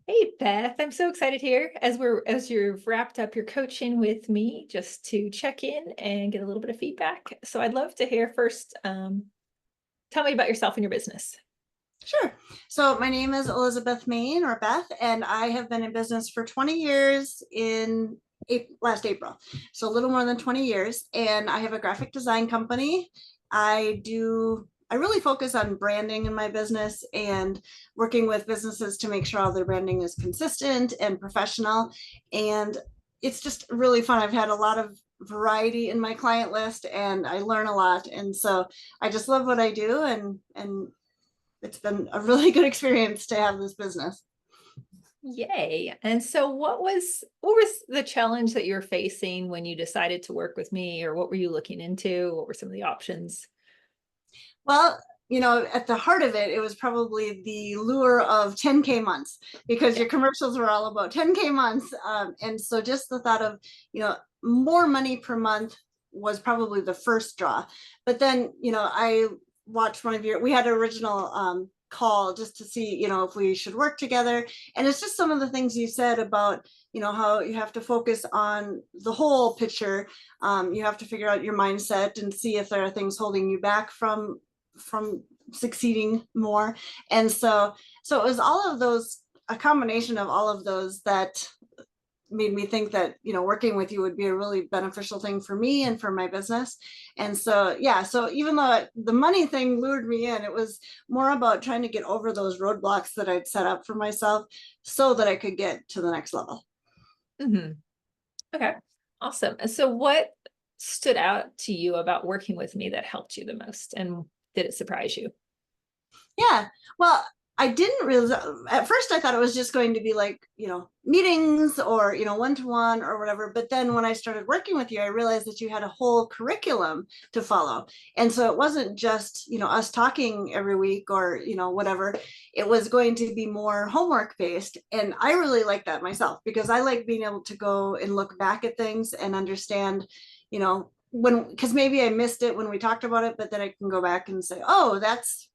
Hey Beth, I'm so excited here as you've wrapped up your coaching with me just to check in and get a little bit of feedback. So I'd love to hear first, tell me about yourself and your business. Sure. So my name is Elizabeth Main or Beth, and I have been in business for 20 years in last April. So a little more than 20 years. And I have a graphic design company. I really focus on branding in my business and working with businesses to make sure all their branding is consistent and professional. And it's just really fun. I've had a lot of variety in my client list and I learn a lot. And so I just love what I do and it's been a really good experience to have this business. Yay. And so what was the challenge that you're facing when you decided to work with me, or what were you looking into? What were some of the options? Well, at the heart of it, it was probably the lure of 10K months because Yeah. your commercials were all about 10K months. And so just the thought of, more money per month was probably the first draw. But then, I watched we had an original call just to see, if we should work together. And it's just some of the things you said about, how you have to focus on the whole picture. You have to figure out your mindset and see if there are things holding you back from succeeding more. And so it was all of those, a combination of all of those that made me think that working with you would be a really beneficial thing for me and for my business. And so yeah, so even though the money thing lured me in, it was more about trying to get over those roadblocks that I'd set up for myself so that I could get to the next level. Hmm. Okay. Awesome. And so what stood out to you about working with me that helped you the most? And did it surprise you? Yeah. Well, I didn't realize at first I thought it was just going to be like, meetings or, one-to-one or whatever. But then when I started working with you, I realized that you had a whole curriculum to follow. And so it wasn't just, us talking every week or, whatever. It was going to be more homework based. And I really like that myself because I like being able to go and look back at things and understand, because maybe I missed it when we talked about it, but then I can go back and say, oh, that's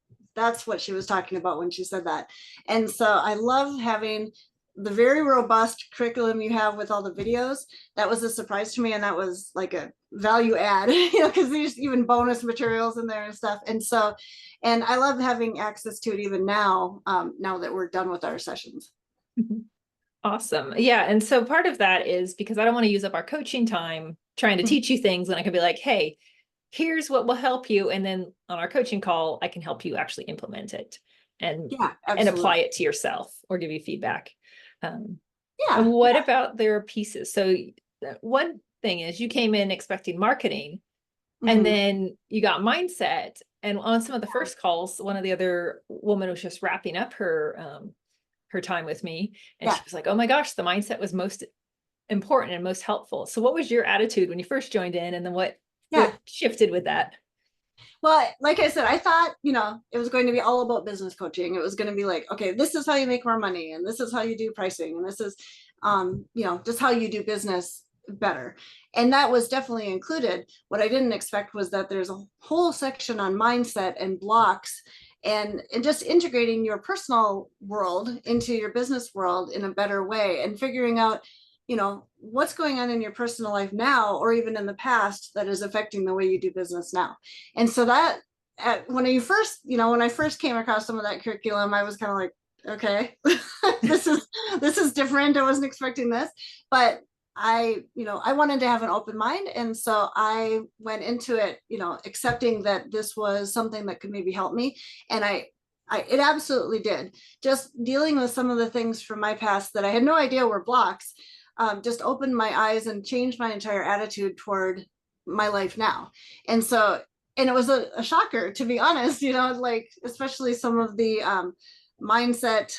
what she was talking about when she said that. And so I love having the very robust curriculum you have with all the videos. That was a surprise to me. And that was like a value add, because there's even bonus materials in there and stuff. And I love having access to it even now, now that we're done with our sessions. Mhm. Awesome. Yeah. And so part of that is because I don't want to use up our coaching time trying to teach you things. And I could be like, hey, here's what will help you. And then on our coaching call, I can help you actually implement it and Yeah, and absolutely. apply it to yourself or give you feedback. Um, and Yeah, what yeah. about their pieces? So one thing is you came in expecting marketing and Mm-hmm. then you got mindset. And on some of the first calls, one of the other woman was just wrapping up her time with me. And she Yeah. was like, oh my gosh, the mindset was most important and most helpful. So what was your attitude when you first joined in? And then what Yeah. shifted with that? Well, like I said, I thought, it was going to be all about business coaching. It was going to be like, okay, this is how you make more money, and this is how you do pricing, and this is, just how you do business better. And that was definitely included. What I didn't expect was that there's a whole section on mindset and blocks and just integrating your personal world into your business world in a better way and figuring out what's going on in your personal life now or even in the past that is affecting the way you do business now. And so that when I first came across some of that curriculum, I was kind of like, okay, this is different. I wasn't expecting this, but I wanted to have an open mind. And so I went into it, accepting that this was something that could maybe help me. And it absolutely did. Just dealing with some of the things from my past that I had no idea were blocks, just opened my eyes and changed my entire attitude toward my life now. And so, and it was a shocker, to be honest, like, especially some of the mindset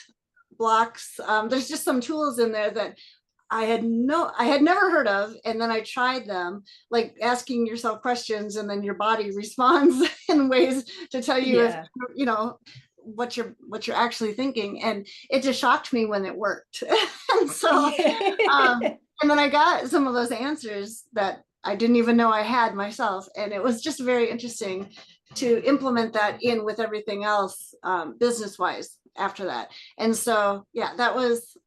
blocks. There's just some tools in there that I had never heard of. And then I tried them, like asking yourself questions, and then your body responds in ways to tell you if, Yeah. what you're actually thinking. And it just shocked me when it worked. And so, Yeah. and then I got some of those answers that I didn't even know I had myself. And it was just very interesting to implement that in with everything else, business wise. after that. And so, yeah, that was,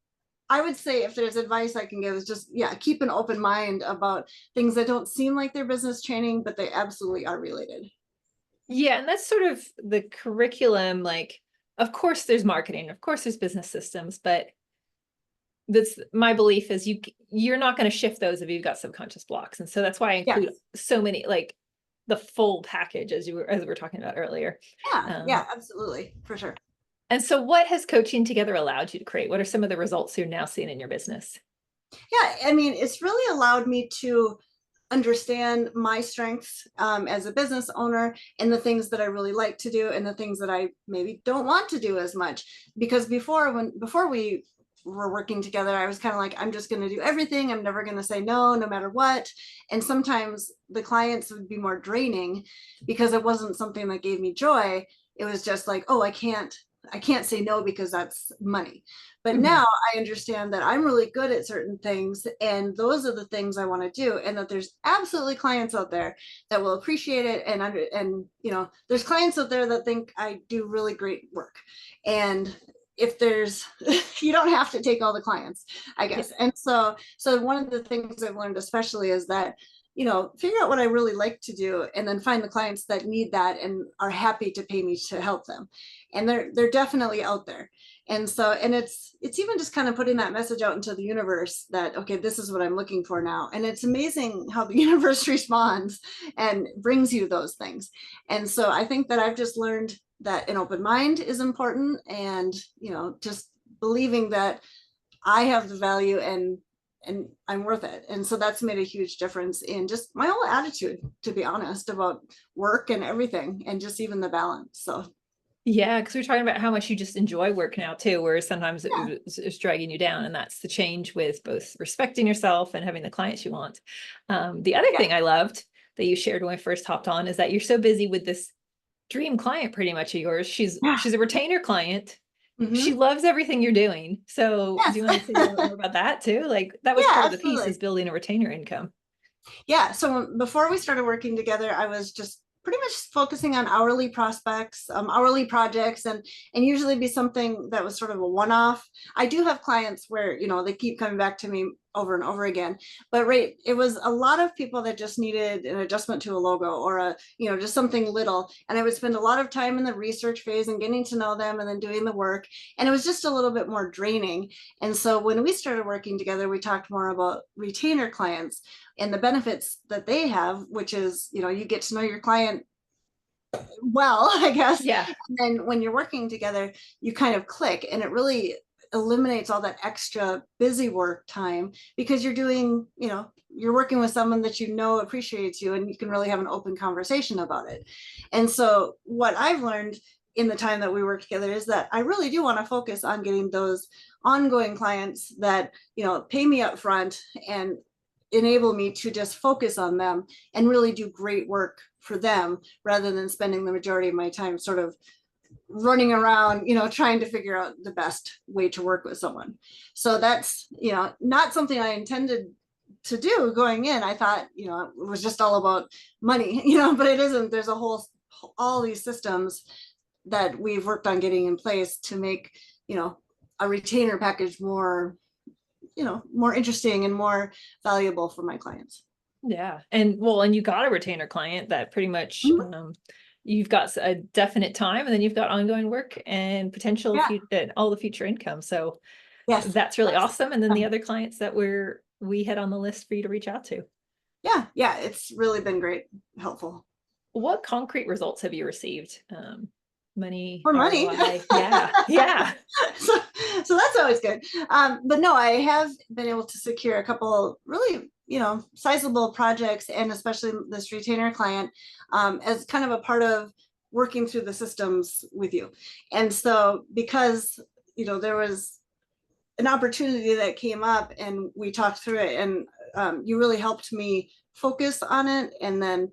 I would say if there's advice I can give is just, yeah, keep an open mind about things that don't seem like they're business training, but they absolutely are related. Yeah, and that's sort of the curriculum. Like, of course, there's marketing, of course, there's business systems, but that's my belief is you're not going to shift those if you've got subconscious blocks. And so that's why I include Yes. so many, like the full package as we were talking about earlier. Yeah, Um, yeah, absolutely, for sure. and so what has coaching together allowed you to create? What are some of the results you're now seeing in your business? Yeah, I mean, it's really allowed me to understand my strengths as a business owner and the things that I really like to do and the things that I maybe don't want to do as much. Because before we were working together, I was kind of like, I'm just going to do everything. I'm never going to say no, no matter what. And sometimes the clients would be more draining because it wasn't something that gave me joy. It was just like, oh, I can't say no because that's money. But Mhm. now I understand that I'm really good at certain things and those are the things I want to do, and that there's absolutely clients out there that will appreciate it, and you know, there's clients out there that think I do really great work. And if there's you don't have to take all the clients, I Yeah. guess. And so one of the things I've learned especially is that, you know, figure out what I really like to do and then find the clients that need that and are happy to pay me to help them. And they're definitely out there. And so, and it's even just kind of putting that message out into the universe that, okay, this is what I'm looking for now. And it's amazing how the universe responds and brings you those things. And so I think that I've just learned that an open mind is important, and, you know, just believing that I have the value and I'm worth it. And so that's made a huge difference in just my whole attitude, to be honest, about work and everything, and just even the balance. So Yeah, because we're talking about how much you just enjoy work now too, whereas sometimes yeah, it's dragging you down, and that's the change with both respecting yourself and having the clients you want. The other yeah, thing I loved that you shared when I first hopped on is that you're so busy with this dream client, pretty much of yours. yeah. She's a retainer client. She Mm-hmm. loves everything you're doing. So, do Yes. you want to say a little bit more about that too? Like that was Yeah, part of the piece, is absolutely. building a retainer income. Yeah. So before we started working together, I was just pretty much focusing on hourly prospects, hourly projects, and usually be something that was sort of a one-off. I do have clients where, you know, they keep coming back to me over and over again, but right, it was a lot of people that just needed an adjustment to a logo or a, you know, just something little. And I would spend a lot of time in the research phase and getting to know them and then doing the work. And it was just a little bit more draining. And so when we started working together, we talked more about retainer clients and the benefits that they have, which is, you know, you get to know your client well, I guess. Yeah. And then when you're working together, you kind of click, and it really eliminates all that extra busy work time because you're doing, you know, you're working with someone that you know appreciates you, and you can really have an open conversation about it. And so what I've learned in the time that we work together is that I really do want to focus on getting those ongoing clients that, you know, pay me up front and enable me to just focus on them and really do great work for them rather than spending the majority of my time sort of running around, you know, trying to figure out the best way to work with someone. So that's, you know, not something I intended to do going in. I thought, you know, it was just all about money, you know, but it isn't. There's a whole, all these systems that we've worked on getting in place to make, you know, a retainer package more, you know, more interesting and more valuable for my clients. Yeah. And well, and you got a retainer client that pretty much Mhm. you've got a definite time, and then you've got ongoing work and potential Yeah. and all the future income. So Yes. that's really That's, awesome. And then the other clients that we had on the list for you to reach out to. yeah. Yeah. It's really been great, helpful. What concrete results have you received? Money, For money. ROI. Yeah. Yeah. so, so that's always good. But no, I have been able to secure a couple really, you know, sizable projects, and especially this retainer client, as kind of a part of working through the systems with you. And so because, you know, there was an opportunity that came up and we talked through it, and you really helped me focus on it and then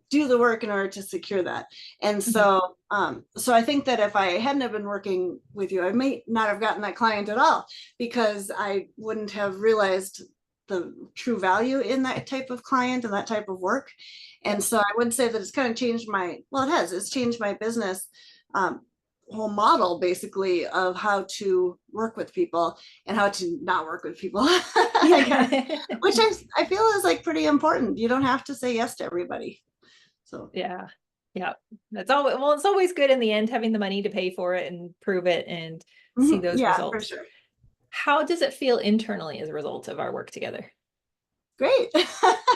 do the work in order to secure that. And Mhm. so, so I think that if I hadn't have been working with you, I may not have gotten that client at all, because I wouldn't have realized the true value in that type of client and that type of work. Yeah. And so I would say that it's kind of changed my, well, it has, it's changed my business, um, whole model basically of how to work with people and how to not work with people, I guess, which I feel is like pretty important. You don't have to say yes to everybody. So Yeah. Yeah. That's always, well, it's always good in the end, having the money to pay for it and prove it and see those yeah, for results. sure. How does it feel internally as a result of our work together? Great.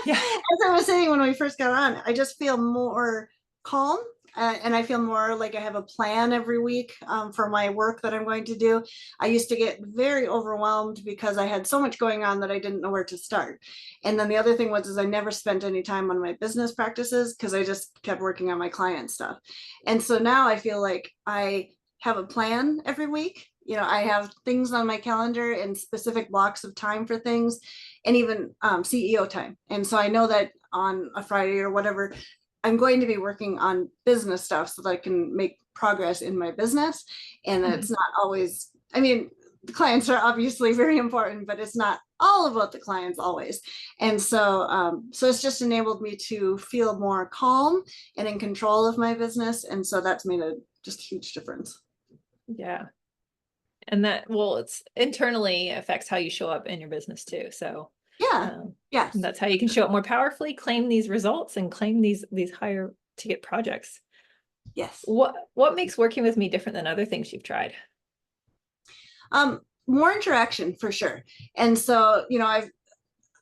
Yeah. As I was saying when we first got on, I just feel more calm, and I feel more like I have a plan every week for my work that I'm going to do. I used to get very overwhelmed because I had so much going on that I didn't know where to start. And then the other thing was is I never spent any time on my business practices because I just kept working on my client stuff. And so now I feel like I have a plan every week. You know, I have things on my calendar and specific blocks of time for things, and even CEO time. And so I know that on a Friday or whatever, I'm going to be working on business stuff so that I can make progress in my business. And Mhm. it's not always, I mean, the clients are obviously very important, but it's not all about the clients always. And so it's just enabled me to feel more calm and in control of my business. And so that's made a just huge difference. Yeah. And that, well, it's internally affects how you show up in your business too. So Yeah. um, Yes. that's how you can show up more powerfully, claim these results, and claim these higher ticket projects. Yes. What makes working with me different than other things you've tried? More interaction for sure. And so, you know,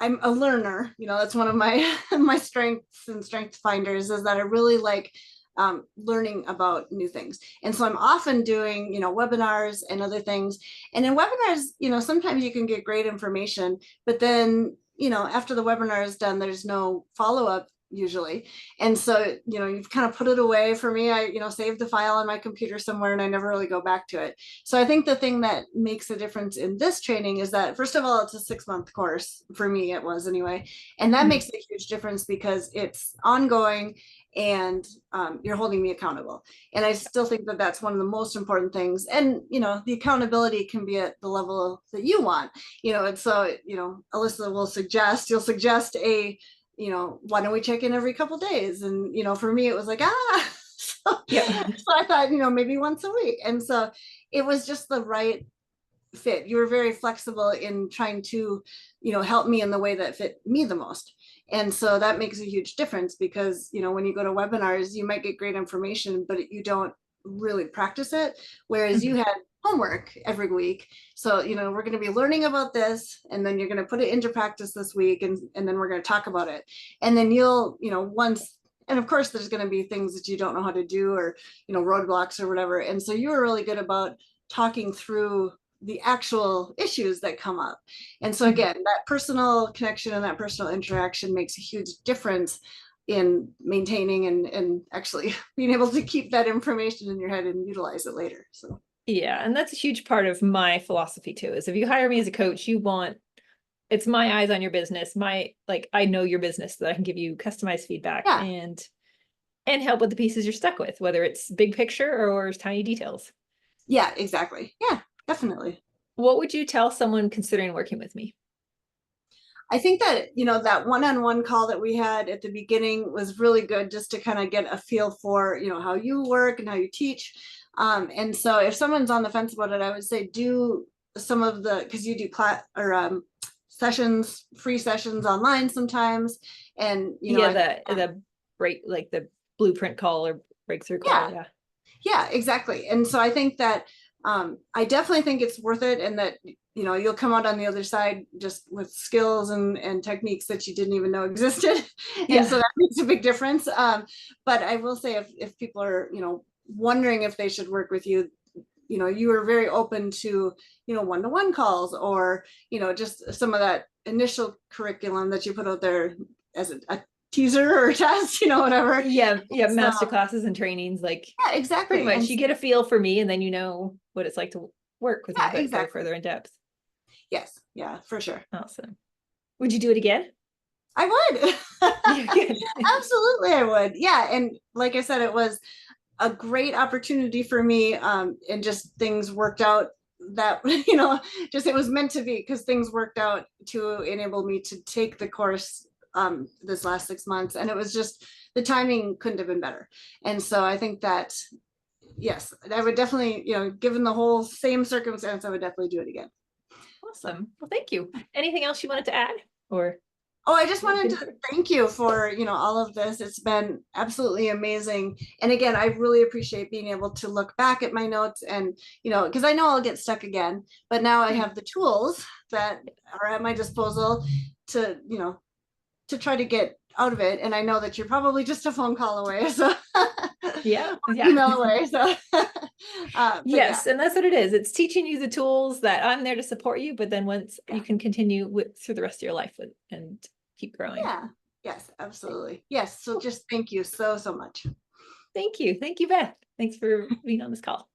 I'm a learner, you know, that's one of my my strengths and strength finders is that I really like learning about new things. And so I'm often doing, you know, webinars and other things. And in webinars, you know, sometimes you can get great information, but then, you know, after the webinar is done, there's no follow-up usually. And so, you know, you've kind of put it away. For me, I, you know, saved the file on my computer somewhere and I never really go back to it. So I think the thing that makes a difference in this training is that, first of all, it's a 6-month course. For me, it was anyway. And that makes a huge difference because it's ongoing and you're holding me accountable. And I still think that that's one of the most important things. And, you know, the accountability can be at the level that you want, you know, and so, you know, Alyssa will suggest, you'll suggest a, you know, why don't we check in every couple days? And, you know, for me, it was like, so, Yeah. so I thought, you know, maybe once a week. And so it was just the right fit. You were very flexible in trying to, you know, help me in the way that fit me the most. And so that makes a huge difference because, you know, when you go to webinars, you might get great information, but you don't really practice it. Whereas you had homework every week. So, you know, we're going to be learning about this and then you're going to put it into practice this week and then we're going to talk about it. And then you'll, you know, once, and of course there's going to be things that you don't know how to do or, you know, roadblocks or whatever. And so you were really good about talking through the actual issues that come up. And so again, that personal connection and that personal interaction makes a huge difference in maintaining and actually being able to keep that information in your head and utilize it later. So Yeah, and that's a huge part of my philosophy too, is if you hire me as a coach, you want, it's my eyes on your business, my, like, I know your business so that I can give you customized feedback yeah, and help with the pieces you're stuck with, whether it's big picture or tiny details. yeah, exactly. Yeah, definitely. What would you tell someone considering working with me? I think that, you know, that one-on-one call that we had at the beginning was really good just to kind of get a feel for, you know, how you work and how you teach. And so if someone's on the fence about it, I would say do some of the, because you do class or sessions, free sessions online sometimes. And, you know, Yeah, I, the break, like the blueprint call or breakthrough call. yeah, Yeah. yeah, exactly. And so I think that I definitely think it's worth it and that, you know, you'll come out on the other side just with skills and techniques that you didn't even know existed. And so Yeah. that makes a big difference. But I will say if people are, you know, wondering if they should work with you, you know, you are very open to, you know, one-to-one calls or, you know, just some of that initial curriculum that you put out there as a teaser or test, you know, whatever. Yeah. Yeah. So, Master classes and trainings, like yeah, pretty exactly. much And you get a feel for me and then you know what it's like to work with me, yeah, but go exactly. further in depth. Yes. Yeah, for sure. Awesome. Would you do it again? I would. Yeah, good. Absolutely, I would. Yeah. And like I said, it was a great opportunity for me. And just things worked out that, you know, just it was meant to be because things worked out to enable me to take the course this last 6 months. And it was just the timing couldn't have been better. And so I think that yes, I would definitely, given the whole same circumstance, I would definitely do it again. Awesome. Well, thank you. Anything else you wanted to add or? Oh, I just wanted to thank you for, all of this. It's been absolutely amazing. And again, I really appreciate being able to look back at my notes and, because I know I'll get stuck again, but now I have the tools that are at my disposal to, to try to get out of it. And I know that you're probably just a phone call away. So Yeah. email away. So Yes, and that's what it is. It's teaching you the tools that I'm there to support you, but then once you can continue through the rest of your life and keep growing. yeah. Yes, absolutely. Yes. So just thank you so, so much. Thank you. Thank you, Beth. Thanks for being on this call.